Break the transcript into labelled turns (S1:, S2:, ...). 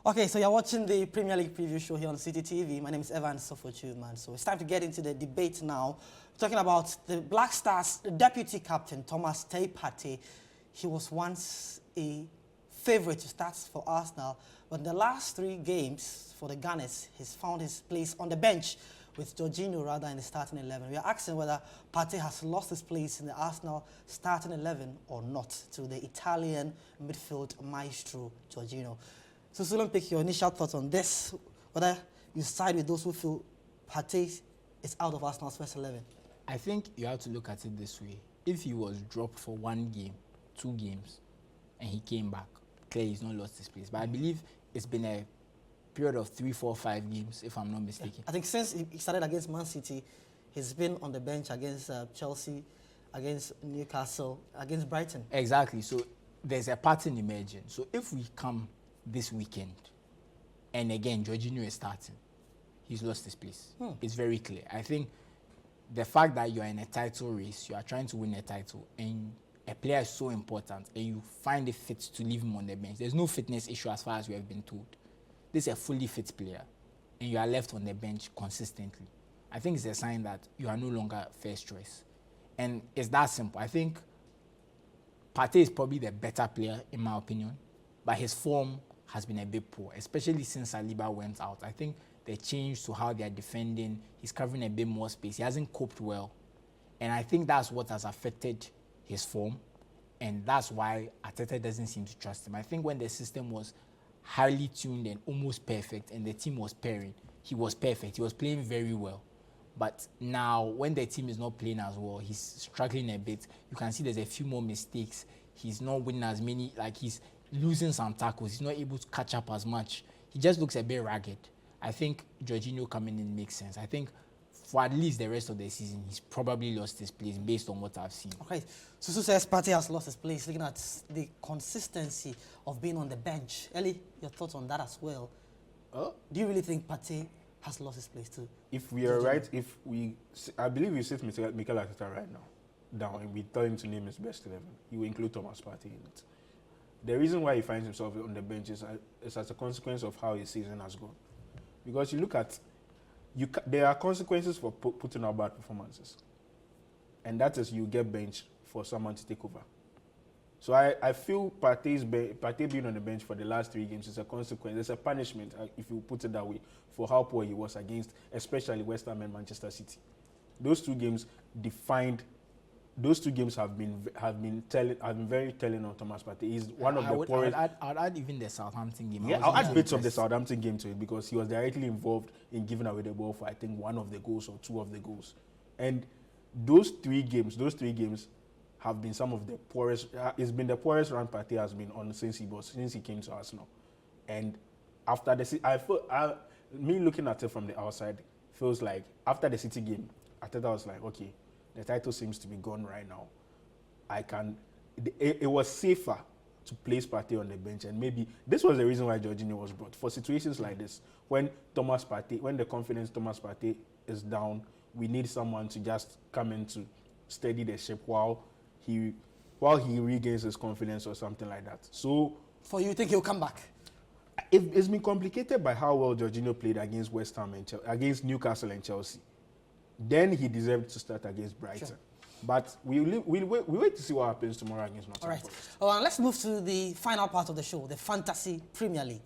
S1: Okay, so you're watching the Premier League preview show here on Citi TV. My name is Evan Sofochu, man. So it's time to get into the debate now. We're talking about the Black Stars deputy captain, Thomas Partey. He was once a favourite to start for Arsenal, but in the last 3 games for the Gunners, he's found his place on the bench with Jorginho rather in the starting 11. We are asking whether Partey has lost his place in the Arsenal starting 11 or not to the Italian midfield maestro, Jorginho. So Sulan, pick your initial thoughts on this, whether you side with those who feel Partey is out of Arsenal's first 11.
S2: I think you have to look at it this way. If he was dropped for 1 game, 2 games, and he came back, clearly he's not lost his place. But I believe it's been a period of 3, 4, 5 games, if I'm not mistaken.
S1: Yeah. I think since he started against Man City, he's been on the bench against Chelsea, against Newcastle, against Brighton.
S2: Exactly. So there's a pattern emerging. So if we come this weekend, and again, Jorginho is starting, he's lost his place. It's very clear. I think the fact that you are in a title race, you are trying to win a title, and a player is so important, and you find it fit to leave him on the bench. There's no fitness issue as far as we have been told. This is a fully fit player, and you are left on the bench consistently. I think it's a sign that you are no longer first choice. And it's that simple. I think Partey is probably the better player, in my opinion, but his form has been a bit poor, especially since Saliba went out. I think the change to how they are defending, he's covering a bit more space. He hasn't coped well. And I think that's what has affected his form. And that's why Arteta doesn't seem to trust him. I think when the system was highly tuned and almost perfect and the team was pairing, he was perfect. He was playing very well. But now, when the team is not playing as well, he's struggling a bit. You can see there's a few more mistakes. He's not winning as many, like he's losing some tackles. He's not able to catch up as much. He just looks a bit ragged. I think Jorginho coming in makes sense. I think for at least the rest of the season, he's probably lost his place based on what I've seen.
S1: Okay, Susu says Partey has lost his place, looking at the consistency of being on the bench. Ellie, your thoughts on that as well? Do you really think Partey has lost his place too?
S3: If we are right, I believe we sit Mikel Arteta right now down and we tell him to name his best 11, he will include Thomas Partey in it. The reason why he finds himself on the bench is as a consequence of how his season has gone. Because you look at, there are consequences for putting out bad performances. And that is you get benched for someone to take over. So I feel Partey being on the bench for the last 3 games is a consequence. It's a punishment, if you put it that way, for how poor he was against, especially West Ham and Manchester City. Those 2 games have been very telling on Thomas Partey. He's one of the poorest.
S2: I'd add even the Southampton game.
S3: Yeah, I'll add bits of the Southampton game to it because he was directly involved in giving away the ball for I think 1 of the goals or 2 of the goals. And those 3 games have been some of the poorest. It's been the poorest run Partey has been on since he came to Arsenal. And after me looking at it from the outside, feels like after the City game, Arteta was like, okay, the title seems to be gone right now. It was safer to place Partey on the bench, and maybe this was the reason why Jorginho was brought. For situations like this, when the confidence Thomas Partey is down, we need someone to just come in to steady the ship while he regains his confidence or something like that. So,
S1: for you think he'll come back?
S3: It's been complicated by how well Jorginho played against West Ham and against Newcastle and Chelsea. Then he deserved to start against Brighton. Sure. But we wait to see what happens tomorrow against Nottingham Forest.
S1: All right. Let's move to the final part of the show, the Fantasy Premier League.